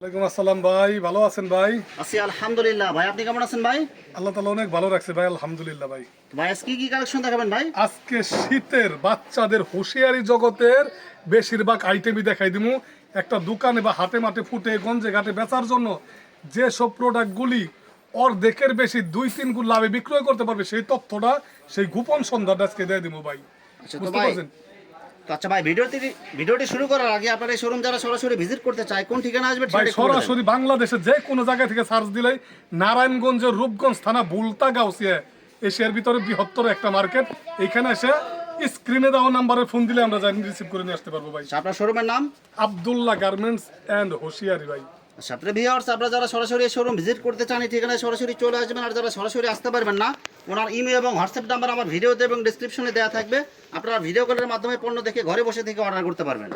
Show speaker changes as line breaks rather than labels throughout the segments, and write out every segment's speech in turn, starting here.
ওয়ালাইকুম আসসালাম ভাই, ভালো আছেন ভাই?
আছি আলহামদুলিল্লাহ। ভাই আপনি কেমন আছেন ভাই?
আল্লাহ তাআলা অনেক ভালো রাখছে ভাই, আলহামদুলিল্লাহ ভাই।
ভাই আজকে কি কালেকশন দেখাবেন ভাই?
আজকে শীতের বাচ্চাদের হুঁশিয়ারি জগতের বেশিরভাগ আইটেমই দেখাই দিমু। একটা দোকানে বা হাটে মাঠে ফুটে গঞ্জে ঘাটে বেচার জন্য যে সব প্রোডাক্টগুলি অর্ধেকের বেশি 2-3 গুণ লাভে বিক্রয় করতে পারবে, সেই তথ্যটা, সেই গোপন সন্ধানটা আজকে দিয়ে দিমু ভাই।
আচ্ছা তো
বুঝতে
ভাই,
পারছেন?
ভাই ভিডিওটি শুরু করার আগে আপনার এই শোরুম যারা সরাসরি ভিজিট করতে চায় কোন ঠিকানা আসবে
ভাই
ঠিকানাটা একটু বলে দেন।
সরাসরি বাংলাদেশের যে কোনো জায়গা থেকে সার্চ দিলেই নারায়ণগঞ্জের রূপগঞ্জ থানা বুলতা গাউসিয়া, এশিয়ার ভিতরে বৃহত্তর একটা মার্কেট। এখানে এসে স্ক্রিনে দেওয়া নাম্বারে ফোন দিলে আমরা জানি রিসিভ করে নিয়ে আসতে পারবো ভাই।
আচ্ছা, আপনার শোরুমের নাম?
আব্দুল্লাহ গার্মেন্টস অ্যান্ড হুঁশিয়ারি ভাই।
আচ্ছা, আপনার ভিউয়ার্স আপনারা যারা সরাসরি এই শোরুম ভিজিট করতে চান এই ঠিকানায় সরাসরি চলে আসবেন। আর যারা সরাসরি আসতে পারবেন না, ওনার ইমেল এবং হোয়াটসঅ্যাপ নাম্বার আমার ভিডিওতে এবং ডেসক্রিপশনে দেওয়া থাকবে। আপনারা ভিডিও কলের মাধ্যমে পণ্য দেখে ঘরে বসে থেকে অর্ডার করতে পারবেন।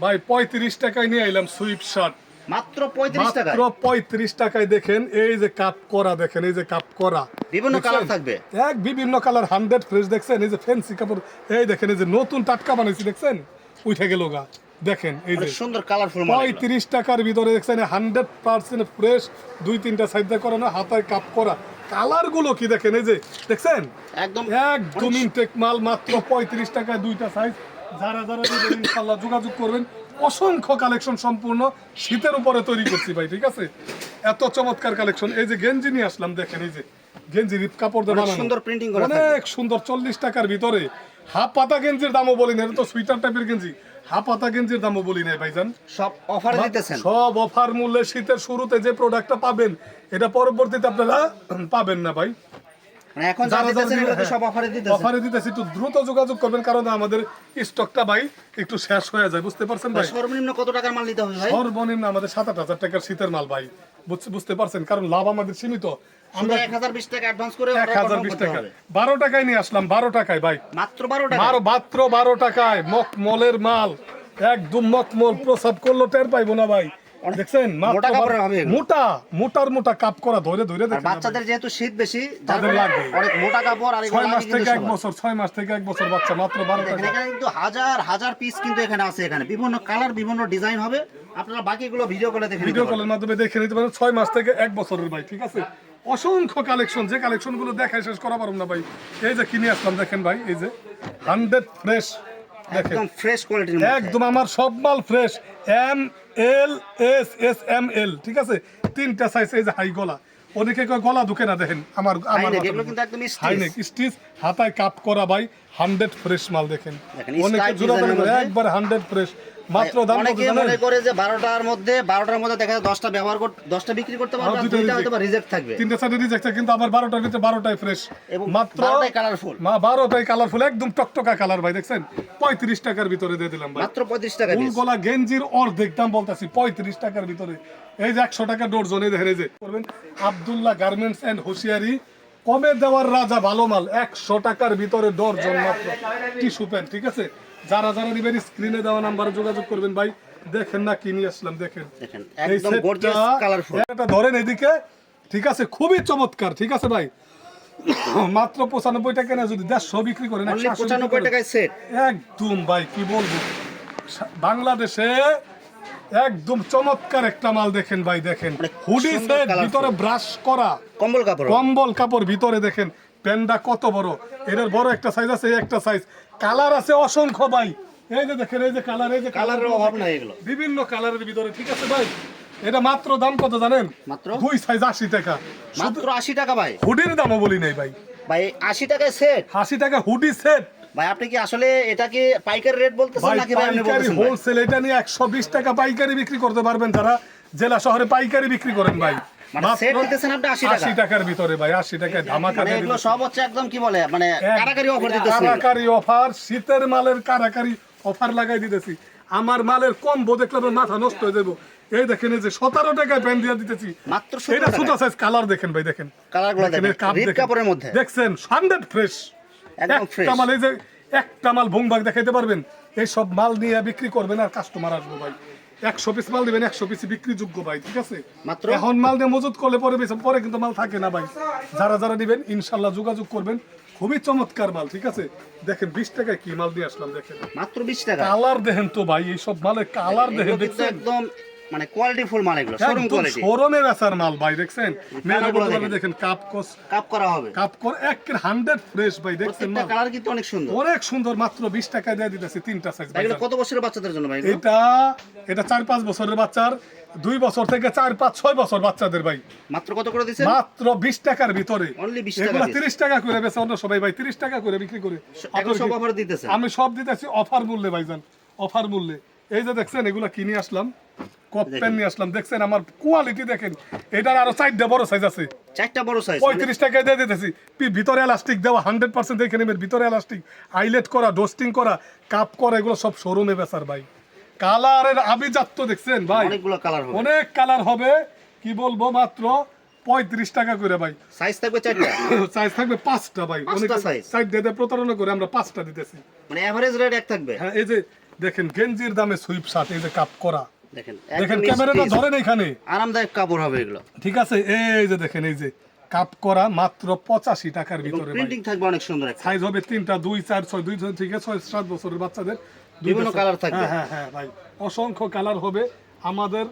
ভাই 35 টাকায় নিয়ে আইলাম সুইপ শার্ট,
মাত্র 35 টাকা।
মাত্র 35 টাকায়। দেখেন এই যে কাপ করা, দেখেন এই যে কাপ করা,
বিভিন্ন কালার থাকবে,
এক বিভিন্ন কালার 100 ফ্রেশ। দেখছেন এই যে ফ্যান্সি কাপড়, এই দেখেন এই যে নতুন টাটকা বানাইছি, দেখছেন উঠে গেল গা। দেখেন এই যে
সুন্দর কালারফুল
35 টাকার ভিতরে দেখছেন 100% ফ্রেশ, 2-3টা সাইডে করানো, হাতায় কাপ করা। কালার গুলো কি দেখেন, এই যে দেখছেন
একদম
একদম ইনটেক মাল, মাত্র 35 টাকায় 2টা সাইজ। যারা যারা নেবেন ইনশাআল্লাহ যোগাযোগ করবেন। অসংখ্য কালেকশন, সম্পূর্ণ শীতের উপরে তৈরি করছি ভাই, ঠিক আছে? এত চমৎকার কালেকশন। এই যে গেঞ্জি নিয়ে আসলাম, দেখেন এই যে গেঞ্জি রিপ কাপড় দিয়ে বানানো,
সুন্দর প্রিন্টিং করা,
অনেক সুন্দর। 40 টাকার ভিতরে হাফ পাতা গেঞ্জির দামও বলি না, এটা তো সুইটার টাইপের গেঞ্জি। হাফ পাতা গেঞ্জির দামও বলি নাই ভাইজান,
সব অফার দিতেছেন।
সব অফার মূল্যে। শীতের শুরুতে যে প্রোডাক্টটা পাবেন, এটা পরবর্তীতে আপনারা পাবেন না ভাই।
মানে এখন যা দিতেছেন এগুলো তো সব অফারে দিতেছেন।
অফারে দিতেছি, একটু দ্রুত যোগাযোগ করবেন, কারণ আমাদের স্টকটা ভাই একটু শেষ হয়ে যায়, বুঝতে পারছেন ভাই?
সর্বনিম্ন কত টাকার মাল নিতে হবে ভাই?
সর্বনিম্ন আমাদের 7-8 হাজার টাকার শীতের মাল ভাই, বুঝতে পারছেন? কারণ লাভ আমাদের সীমিত।
আমরা 1020 টাকা অ্যাডভান্স করে
1020 টাকা, 12 টাকায় নিয়ে আসলাম, 12 টাকায় ভাই,
মাত্র 12 টাকা।
মাত্র 12 টাকায় মকমলের মাল, একদম মকমল। প্রসাব করলো টের পাইবো না ভাই, দেখছেন?
মোটা কাপড়ের হবে,
মোটা কাপ করা, ধরে ধরে দেখেন।
বাচ্চাদের যেহেতু শীত বেশি
তাদের লাগবে
অনেক মোটা কাপড়। আর
6 মাস থেকে 1 বছর, 6 মাস থেকে 1 বছর বাচ্চা, মাত্র 12 টাকা।
এখানে কিন্তু হাজার হাজার পিস কিন্তু এখানে আছে। এখানে বিভিন্ন কালার, বিভিন্ন ডিজাইন হবে। আপনারা বাকিগুলো ভিডিও কলে দেখে
ভিডিও কলের মাধ্যমে দেখে নিতে পারেন। 6 মাস থেকে 1 বছরের ভাই, ঠিক আছে? অসংখ্য কালেকশন, যে কালেকশন গুলো দেখায় শেষ করা পারবো না ভাই। এই যে কিনে আসলাম, দেখেন ভাই, এই যে 100 ফ্রেশ, দেখেন
একদম ফ্রেশ কোয়ালিটির,
একদম আমার সব মাল fresh. M L S S M L, ঠিক আছে? 3টা সাইজ। এই যে হাই গলা, অনেকে কয় গলা ঢুকে না, দেখেন আমার
এগুলো কিন্তু একদম
হাইনেক স্টিচ, হাতায় কাপ করা ভাই, 100 ফ্রেশ মাল। দেখেন অনেকে
স্কাই
জোড়া
ডিজাইনের মধ্যে
একবার 100 ফ্রেশ, মাত্র দাম কত
অনেকে
জানেন?
মনে করে যে 12টার মধ্যে দেখা যায় 10টা ব্যবহার 10টা বিক্রি করতে পারবে, আর 2টা হয়তো বা রিজেক্ট থাকবে।
3টা সাইডে রিজেক্ট থাকে, কিন্তু আমার 12টার ভিতরে 12টাই ফ্রেশ,
এবং
মাত্র
12টাই কালারফুল।
12টাই কালারফুল, একদম টকটকা কালার ভাই, দেখছেন? 35 টাকার ভিতরে দিয়ে দিলাম ভাই,
মাত্র 35 টাকা
ফুল
পিস।
গলা গেঞ্জির অর্ধেক দাম বলতেছি, 35 টাকার ভিতরে। এই যে 100 টাকা ডর্জন, এই দেখেন, এই যে করবেন আব্দুল্লাহ গার্মেন্টস এন্ড হুঁশিয়ারি, কমে দেওয়ার রাজা, ভালো মাল 100 টাকার ভিতরে ডর্জন মাত্র। টিস্যু প্যান্ট, ঠিক আছে? যারা যারা নিবেন স্ক্রিনে দেওয়া নাম্বারে যোগাযোগ করবেন ভাই। দেখেন না কি নিয়ে আসলাম, দেখেন
একদম গর্জিয়াস কালারফুল।
এটা ধরেন এদিকে, ঠিক আছে? খুবই চমৎকার, ঠিক আছে ভাই? মাত্র 95 টাকা না, যদি 150 বিক্রি করেন,
95 টাকায় সেট।
একদম ভাই কি বলবো, বাংলাদেশে একদম চমৎকার একটা মাল। দেখেন ভাই, দেখেন হুডি সেট, ভিতরে ব্রাশ করা কম্বল কাপড়, ভিতরে দেখেন প্যান্ডা কত বড়। এর বড় একটা সাইজ আছে, এই একটা সাইজ। কালার আছে অসংখ্য ভাই, এই যে দেখেন, এই যে কালার, এই যে
কালারের অভাব নাই, এগুলো
বিভিন্ন কালারের ভিতরে, ঠিক আছে ভাই? এটা মাত্র দাম কত জানেন?
মাত্র
2 সাইজ 80 টাকা,
মাত্র 80 টাকা ভাই।
হুডির দামও বলি নাই ভাই,
ভাই 80 টাকায় সেট।
80 টাকা হুডি সেট
ভাই আপনি কি আসলে এটাকে পাইকারি রেট বলতেছেন
ভাই,
নাকি ভাই আপনি
পাইকারি
বলতেছেন?
হোলসেল, এটা নিয়ে 120 টাকা পাইকারি বিক্রি করতে পারবেন যারা জেলা শহরে পাইকারি বিক্রি করেন ভাই।
মানে সেট দিতেছেন আপনি 80 টাকা,
80 টাকার ভিতরে ভাই, 80 টাকায় ধামাকা
মানে
দিয়ে
এগুলো
দিবেন।
সব হচ্ছে একদম কি বলে, মানে কারাকারি অফার দিতেছেন।
কারাকারি অফার, শীতের মালের কারাকারি অফার লাগাই দিতেছি। আমার মালের কম্বো দেখলে আপনার মাথা নষ্ট হয়ে যাবো। এই দেখেন, এই যে 17 টাকায় প্যান্ট দিয়ে দিতেছি,
মাত্র
এটা ছোট সাইজ। কালার দেখেন ভাই, দেখেন
কালারগুলো দেখেন,
কাপ
রিপ
দেখেন,
কাপড়ের মধ্যে
দেখছেন 100 ফ্রেশ,
একদম ফ্রেশ।
একটা মাল, এই যে একটা মাল ভুংভাগ দেখাইতে পারবেন, এই সব মাল নিয়ে বিক্রি করবেন আর কাস্টমার আসবো ভাই। 100 পিস মাল দিবেন, 100 পিস বিক্রি যোগ্য ভাই, ঠিক আছে?
মাত্র
এখন মাল দিয়ে মজুত করলে পরে কিন্তু মাল থাকে না ভাই। যারা যারা দিবেন ইনশাল্লাহ যোগাযোগ করবেন। খুবই চমৎকার মাল, ঠিক আছে? দেখেন 20 টাকায় কি মাল দিয়ে আসলাম, দেখেন
মাত্র 20 টাকা।
কালার দেখেন তো ভাই, এই সব মালের কালার দেখেন, দেখছেন?
একদম মানে কোয়ালিটি ফুল মাল এগুলো, শোরুম কোয়ালিটি,
শোরুমে বেচার মাল ভাই দেখছেন। মেয়েরা বলতে পারবে দেখেন
কাপ করা হবে,
কাপ করে একের 100 ফ্রেশ ভাই দেখছেন
প্রত্যেকটা কালার কিন্তু অনেক সুন্দর,
অনেক সুন্দর। মাত্র 20 টাকা দিয়ে দিতেছি তিনটা সাইজ ভাই।
এগুলো কত বছরের বাচ্চাদের জন্য ভাই?
এটা 4-5 বছরের বাচ্চার, 2 বছর থেকে 4-5-6 বছর বাচ্চাদের ভাই।
মাত্র কত করে দিচ্ছেন?
মাত্র 20 টাকার ভিতরে।
অনলি 20 টাকা।
এগুলো 30 টাকা করে বেচে অন্য সবাই ভাই 30 টাকা করে বিক্রি করে।
এখন সব অফার দিতেছে,
আমি সব দিতেছি অফার মূল্যে ভাইজান, অফার মূল্যে। এই যে দেখছেন এগুলা কিনে আসলাম, কপ পেন নিয়ে আসলাম, দেখছেন আমার কোয়ালিটি দেখেন। এটার আরো 4টা বড় সাইজ আছে,
4টা বড় সাইজ,
35 টাকায় দিয়ে দিতেছি। ভিতরে এলাস্টিক দেওয়া 100% দেখে নেবেন, ভিতরে এলাস্টিক, হাইলাইট করা, ডোস্টিং করা, কাপ করা, এগুলো সব শোরুমে বেচার ভাই। কালারের আভিজাত্য দেখছেন ভাই,
অনেকগুলো কালার হবে,
অনেক কালার হবে। কি বলবো, মাত্র 35 টাকা করে ভাই।
সাইজ থাকবে 4টা,
সাইজ থাকবে 5টা ভাই। অনেক সাইজ দিয়ে প্রতারণা করে আমরা 5টা দিতেছি,
মানে এভারেজ রেট এক থাকবে।
হ্যাঁ, এই যে দেখেন গেঞ্জির দামে সুইপ শার্ট, এই যে কাপ করা
দেখেন,
দেখেন ক্যামেরাটা ধরেন এখানে,
আরামদায়ক কাপড় হবে এগুলো,
ঠিক আছে। এই যে দেখেন, এই যে কাপ করা মাত্র 85 টাকার ভিতরে ভাই।
প্রিন্টিং থাকবে অনেক সুন্দর,
সাইজ হবে 3টা, 2, 4, 6, 2 থেকে 6-7 বছরের বাচ্চাদের
বিভিন্ন কালার থাকবে।
হ্যাঁ হ্যাঁ ভাই, অসংখ্য কালার হবে। আমাদের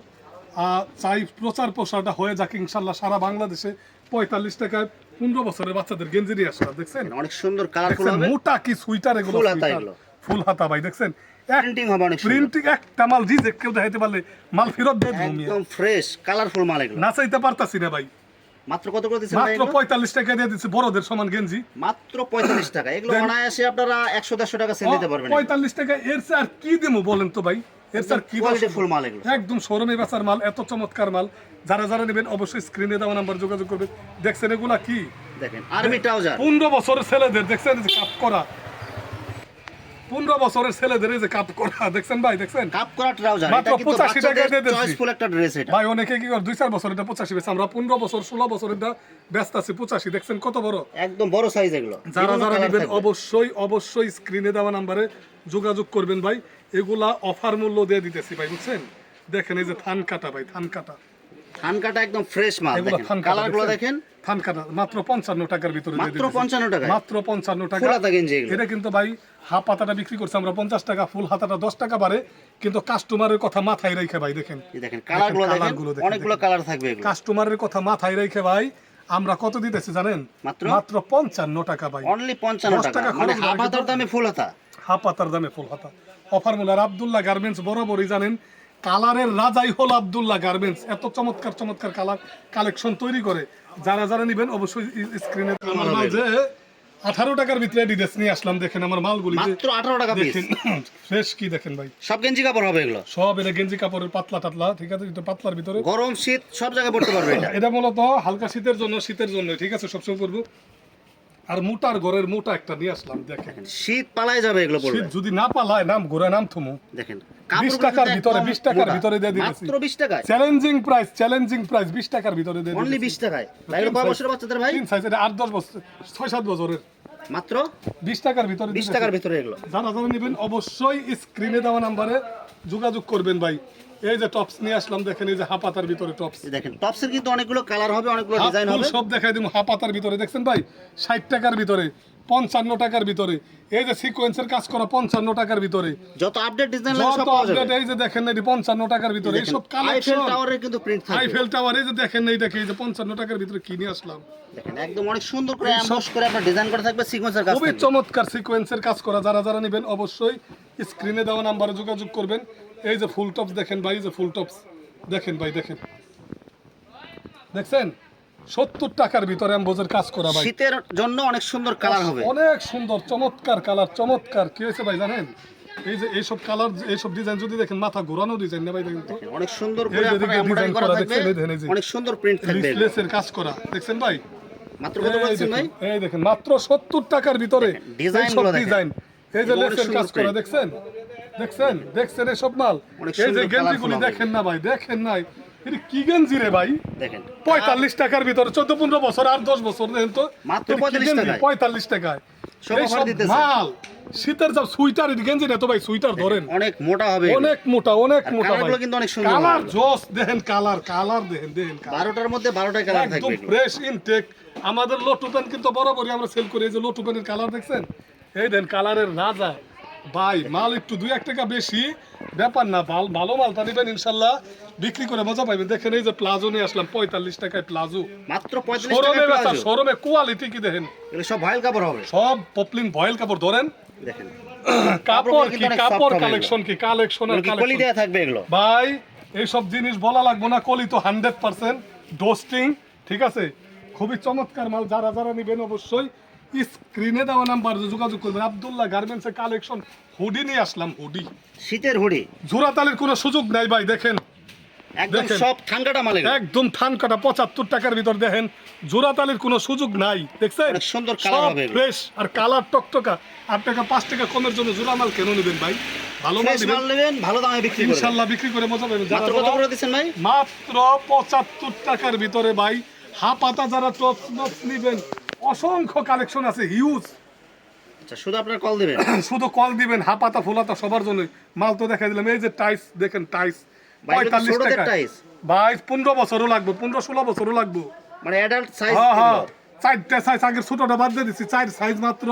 চাই প্রচার প্রসারটা হয়ে যাক ইনশাল্লাহ সারা বাংলাদেশে। 45 টাকায় 15 বছরের বাচ্চাদের গেঞ্জি নিয়ে আসলাম, দেখছেন
অনেক সুন্দর কালারফুল হবে,
মোটা কি সুইটার, এগুলো
ফুল হাতা, এগুলো
ফুল হাতা ভাই দেখছেন।
প্রিন্টিং হবে অনেক সুন্দর,
প্রিন্টিং একটা মাল রিজেক্ট কেউ দেখাইতে পারলে মাল ফেরত দিয়ে দিবো।
একদম ফ্রেশ কালারফুল মাল এগুলো।
না চাইতে পারতাছি না ভাই।
মাত্র কত করে দিচ্ছেন ভাই?
মাত্র 45 টাকা দিয়ে দিচ্ছি বড়দের সমান গেঞ্জি,
মাত্র 45 টাকা। এগুলো অনায়াসে আপনারা 100-150 টাকা সেল দিতে পারবেন।
45 টাকা এর চেয়ে আর কি দেবো বলেন তো ভাই, এর চেয়ে আর কি
কোয়ালিটি ফুল মাল এগুলো,
একদম শোরুমে বেচার মাল, এত চমৎকার মাল। যারা যারা নেবেন অবশ্যই স্ক্রিনে দেওয়া নাম্বার যোগাযোগ করবেন। দেখছেন এগুলা কি
দেখেন আর্মি ট্রাউজার,
15 বছরের ছেলেদের, দেখছেন এই যে কাপ করা, 15 বছরের ছেলেদের এই যে কাপ করা, দেখছেন ভাই, দেখছেন
কাপ করা ট্রাউজার,
মাত্র 85 টাকা দিয়ে দিচ্ছি।
চয়েসফুল একটা ড্রেস এটা
ভাই। অনেকে কি করে 2-4 বছর এটা 85 বেচে, আমরা 15 বছর 16 বছরেরটা ব্যস্ত আছি 85। দেখছেন কত বড়,
একদম বড় সাইজ এগুলো।
যারা যারা নেবেন অবশ্যই স্ক্রিনে দেওয়া নাম্বারে যোগাযোগ করবেন ভাই। এগুলা অফার মূল্য দিয়ে দিতেছি ভাই, বুঝছেন। দেখেন এই যে থান কাটা ভাই, থান কাটা
একদম ফ্রেশ মাল, দেখেন কালারগুলো দেখেন,
থান কাটা মাত্র 55 টাকার ভিতরে দিয়ে দিতেছি,
মাত্র 55 টাকা,
মাত্র 55 টাকা।
ফুল হাতা গেঞ্জি এগুলো।
এটা কিন্তু ভাই হাফ হাতাটা বিক্রি করছে আমরা 50 টাকা, ফুল হাতাটা 10 টাকা বাড়ে, কিন্তু কাস্টমারের কথা মাথায় রেখে ভাই দেখেন,
এই দেখেন কালারগুলো দেখেন, অনেকগুলো কালার থাকবে এগুলো।
কাস্টমারের কথা মাথায় রেখে ভাই আমরা কত দিতেছি জানেন? মাত্র 55 টাকা ভাই,
অনলি 55 টাকা, মানে হাফ হাতার দামে ফুল হাতা,
হাফ হাতার দামে ফুল হাতা। অফার মূল্য। আর আব্দুল্লাহ গার্মেন্টস বরাবরই জানেন কালারের রাজাই হলো আব্দুল্লাহ গার্মেন্টস। এত চমৎকার চমৎকার কালার কালেকশন তৈরি করে। যারা যারা নেবেন অবশ্যই স্ক্রিনে আমার মাল যে 18 টাকার ভিতরে ডিডেস নিয়ে আসলাম, দেখেন আমার মালগুলি
মাত্র 18 টাকা পিস,
দেখেন ফ্রেশ কি দেখেন ভাই।
সব গেঞ্জি কাপড় হবে এগুলো,
সব এটা গেঞ্জি কাপড়ের পাতলা টাতলা, ঠিক আছে, এটা পাতলার ভিতরে
গরম শীত সব জায়গায় পড়তে পারবে এটা।
এটা মূলত হালকা শীতের জন্য, শীতের জন্য, ঠিক আছে, সবসময় করবো। আর মোটার ঘরের মোটা একটা নিয়ে আসলাম, দেখেন
শীত পালায় যাবে এগুলো পড়লে।
শীত যদি না পালায় নাম ঘোরা নাম থমু।
দেখেন
20 টাকার ভিতরে, 20 টাকার ভিতরে দিয়ে দিয়েছি,
মাত্র 20 টাকায়,
চ্যালেঞ্জিং প্রাইস 20 টাকার ভিতরে দিয়ে
অনলি 20 টাকায়। ভাই কয় বছরের বাচ্চাদের ভাই?
3 সাইজ, এটা 8-10 বছর 6-7 বছরের,
মাত্র
20 টাকার ভিতরে,
20 টাকার ভিতরে এগুলো।
যারা যারা নেবেন অবশ্যই স্ক্রিনে দেওয়া নাম্বারে যোগাযোগ করবেন ভাই। এই যে টপস নিয়ে আসলাম, দেখেন এই যে হাপাতার ভিতরে টপস,
দেখেন টপসের কিন্তু অনেকগুলো কালার হবে, অনেকগুলো ডিজাইন হবে,
সব দেখাই দিমু। হাপাতার ভিতরে দেখছেন ভাই 60 টাকার ভিতরে, 55 টাকার ভিতরে। এই যে সিকোয়েন্সের কাজ করা 55 টাকার ভিতরে,
যত আপডেট ডিজাইন লাগে সব
যত
পাওয়া
আপডেট।
যাবে।
এই যে দেখেন এই 55 টাকার ভিতরে এই সব
আইফেল
কালেকশন,
টাওয়ারের কিন্তু প্রিন্ট থাকবে,
আইফেল টাওয়ার। এই যে দেখেন এই দেখে এই যে 55 টাকার ভিতরে কি নিয়ে আসলাম,
দেখেন একদম অনেক সুন্দর করে এমবস করে আপনার ডিজাইন করা থাকবে, সিকোয়েন্সের কাজ
খুবই
থাকবে।
চমৎকার সিকোয়েন্সের কাজ করা। যারা যারা নেবেন অবশ্যই স্ক্রিনে দেওয়া নাম্বারে যোগাযোগ করবেন। এই যে ফুল টপস দেখেন ভাই, এই যে ফুল টপস দেখেন ভাই, দেখেন দেখছেন 70 টাকার ভিতরে এমবোজের কাজ করা ভাই,
শীতের জন্য অনেক সুন্দর কালার হবে,
অনেক সুন্দর চমৎকার কালার, চমৎকার। কি হয়েছে ভাই জানেন? এই যে এইসব কালার, এইসব ডিজাইন যদি দেখেন, মাথা ঘোরানো ডিজাইন না ভাই, দেখেন তো
অনেক সুন্দর করে
এই যে
আপনার এমব্রয়ডারি করা থাকবে, অনেক সুন্দর প্রিন্ট থাকবে,
লেসের কাজ করা, দেখছেন ভাই।
মাত্র কত বলছেন ভাই?
এই দেখেন মাত্র 70 টাকার ভিতরে
ডিজাইনগুলো দেখেন,
ডিজাইন। এই যে লেসের কাজ করা, দেখছেন দেখছেন দেখছেন এসব মাল। এই যে গেঞ্জিগুলি দেখেন না ভাই, দেখেন নাই এটা কি গেঞ্জি রে ভাই,
দেখেন
45 টাকার ভিতরে, 14-15 বছর আর 10 বছর দেখেন তো,
মাত্র 45 টাকায়,
45 টাকায়
সব
এই
অফার
সব
দিতেছে।
মাল। শীতের যা সুইটার গেঞ্জি না তো ভাই, সুইটার ধরেন
অনেক মোটা হবে,
অনেক মোটা, অনেক মোটা ভাই।
কালারগুলো কিন্তু অনেক সুন্দর,
কালার জোস দেখেন, কালার কালার দেখেন, দেখেন
12টার মধ্যে 12টা কালার থাকবে,
একদম ফ্রেশ ইনটেক। আমাদের লোটু পেন কিন্তু বরাবরই আমরা সেল করি। এই যে লোটু পেনের কালার দেখছেন, এই দেন কালারের রাজা ভাই। মাল একটু 2-1 টাকা বেশি ব্যাপার না, ভালো মালটা নেবেন ইনশাল্লাহ, বিক্রি করে মজা পাইবেন। দেখেন এই যে প্লাজো নিয়ে আসলাম 45 টাকায় প্লাজো,
মাত্র 45
শোরুমে
টাকা
বেচা,
প্লাজো।
শোরুমে কোয়ালিটি কি দেখেন,
এগুলো সব ভয়েল কাপড় হবে,
সব পপলিন ভয়েল কাপড়। ধরেন
দেখেন
কাপড় কি,
কিন্তু অনেক
কাপড়
soft হবে
কালেকশন কি, কালেকশন আর
এগুলো কি কলি
কালেকশন
দেয়া থাকবে এগুলো?
ভাই। এইসব জিনিস বলা লাগবে না, কলি তো 100% ডোস্টিং, ঠিক আছে। খুবই চমৎকার মাল, যারা যারা নেবেন অবশ্যই স্ক্রিনে দেওয়া নাম্বার যোগাযোগ করবেন। আব্দুল্লাহ গার্মেন্টসের কালেকশন হুডি নিয়ে আসলাম, হুডি,
শীতের হুডি,
জোড়াতালির কোনো সুযোগ নাই ভাই। দেখেন
একদম
দেখেন।
সব ঠান্ডাটা মাল এগুলো।
একদম থান কাটা 75 টাকার ভিতর দেখেন, জোড়াতালির কোনো সুযোগ নাই। দেখছেন
অনেক সুন্দর কালার হবে এগুলো।
ফ্রেশ আর কালার টকটকা। আপনাকে 5 টাকা কমের জন্য জোড়া মাল কেন নেবেন ভাই? ভালো মাল
ফ্রেশ মাল
নেবেন
নেবেন, ভালো দামে বিক্রি করবেন।
ইনশাআল্লাহ, বিক্রি করে মজা পাবেন।
মাত্র কত করে দিচ্ছেন ভাই?
মাত্র 75 টাকার ভিতরে ভাই। হাপাতা যারা টপস নপস নেবেন, অসংখ্য কালেকশন আছে, হিউজ।
আচ্ছা, শুধু আপনার কল দিবেন।
শুধু কল দিবেন, হাপাতা ফুলাতা সবার জন্য মাল তো দেখাই দিলাম। এই যে টাইস দেখেন, টাইস
ভাই, এগুলো তো
45
ছোটদের
টাকা
টাইস।
ভাই। 15 বছরও লাগবে, 15-16 বছরও লাগবে।
মানে অ্যাডাল্ট সাইজ।
হ্যাঁ হ্যাঁ, 4টা সাইজ, আগের ছোটটা বাদ দিয়ে দিচ্ছি, 4 সাইজ মাত্র।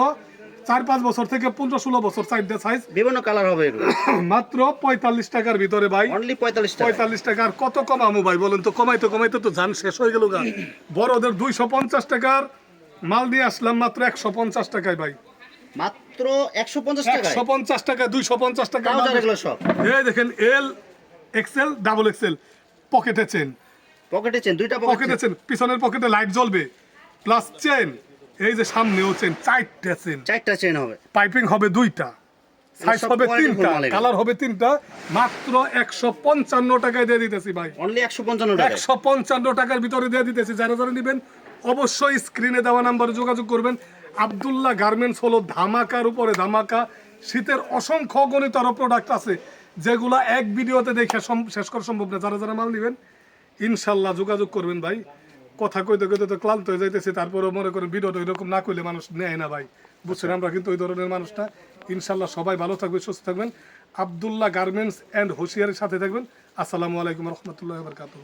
4-5 বছর থেকে 15-16 বছর, 4টা সাইজ
বিভিন্ন কালার হবে এগুলো।
মাত্র 45 টাকার ভিতরে ভাই।
অনলি 45 টাকা।
45 টাকা। আর কত কমামু ভাই বলেন তো? কমাইতে কমাইতে তো জান শেষ হয়ে গেল গা। বড়দের 250 টাকার মাল নিয়ে আসলাম মাত্র 150 টাকায় ভাই।
মাত্র 150 টাকা।
150 টাকা, 250 টাকা।
তাও জানেন এগুলো সব।
এই দেখেন, এল এক্সেল ডাবল এক্সেল, পকেটে চেন,
পকেটে চেন, দুইটা
পকেটে
পকেটে
চেন, পিছনের পকেটে লাইট জ্বলবে, প্লাস চেন। এই যে সামনেও চেন, 4টা চেন।
4টা চেন হবে।
পাইপিং হবে 2টা, সাইজ
সব
হবে
quality
3টা,
ফুল মাল এগুলো।
কালার হবে 3টা। মাত্র 155 টাকায় দিয়ে দিতেছি ভাই।
অনলি 155 টাকা।
155 টাকার ভিতরে দিয়ে দিতেছি। যারা যারা নেবেন অবশ্যই স্ক্রিনে দেওয়া নাম্বারে যোগাযোগ করবেন। আব্দুল্লাহ গার্মেন্টস হলো ধামাকার উপরে ধামাকা। শীতের অসংখ্য গণিত আরো প্রোডাক্ট আছে, যেগুলো এক ভিডিওতে দেখে শেষ করা সম্ভব না। যারা যারা মাল নেবেন ইনশাল্লাহ যোগাযোগ করবেন ভাই। কথা কইতে কইতে তো ক্লান্ত হয়ে যাইতেছি, তারপরে মনে করেন ভিডিওটা এরকম না করলে মানুষ নেয় না ভাই, বুঝছেন। আমরা কিন্তু ওই ধরনের মানুষ না। ইনশাল্লাহ সবাই ভালো থাকবেন, সুস্থ থাকবেন। আব্দুল্লাহ গার্মেন্টস অ্যান্ড হোশিয়ারের সাথে থাকবেন। আসসালামু আলাইকুম রহমতুল্লাহ বরকাতুহ।